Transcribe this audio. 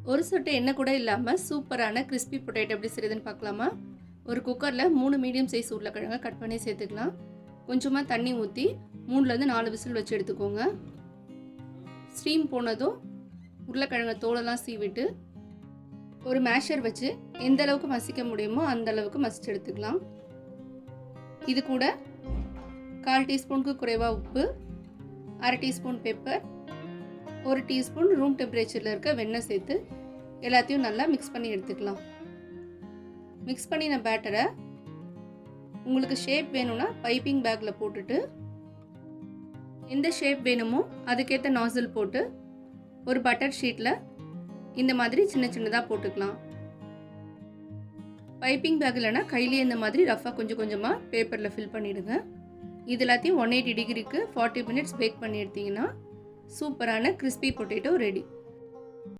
ஒரு சொட்டு எண்ணெய் கூட இல்லாமல் சூப்பரான கிறிஸ்பி பொட்டேட்டோ எப்படி செய்யுதுன்னு பார்க்கலாமா? ஒரு குக்கரில் 3 மீடியம் சைஸ் உருளைக்கிழங்க கட் பண்ணி சேர்த்துக்கலாம். கொஞ்சமாக தண்ணி ஊற்றி 3லேருந்து 4 விசில் வச்சு எடுத்துக்கோங்க. ஸ்டீம் போனதும் உருளைக்கிழங்க தோலெல்லாம் சீவிட்டு ஒரு மேஷர் வச்சு எந்த அளவுக்கு மசிக்க முடியுமோ அந்த அளவுக்கு மசிச்சு எடுத்துக்கலாம். இது கூட 1/4 டீஸ்பூனுக்கு குறைவாக உப்பு, 1/2 டீஸ்பூன் பெப்பர், 1 டீஸ்பூன் ரூம் டெம்பரேச்சரில் இருக்க வெண்ணெய் சேர்த்து எல்லாத்தையும் நல்லா மிக்ஸ் பண்ணி எடுத்துக்கலாம். மிக்ஸ் பண்ணின பேட்டரை உங்களுக்கு ஷேப் வேணும்னா பைப்பிங் பேக்கில் போட்டுட்டு எந்த ஷேப் வேணுமோ அதுக்கேற்ற நாசில் போட்டு ஒரு பட்டர் ஷீட்டில் இந்த மாதிரி சின்ன சின்னதாக போட்டுக்கலாம். பைப்பிங் பேக் இல்லைனா கையிலேயே இந்த மாதிரி ரஃபாக கொஞ்சம் கொஞ்சமாக பேப்பரில் ஃபில் பண்ணிவிடுங்க. இது எல்லாத்தையும் 180 டிகிரிக்கு 40 மினிட்ஸ் பேக் பண்ணி எடுத்திங்கன்னா சூப்பரான கிறிஸ்பி பொட்டேட்டோ ரெடி.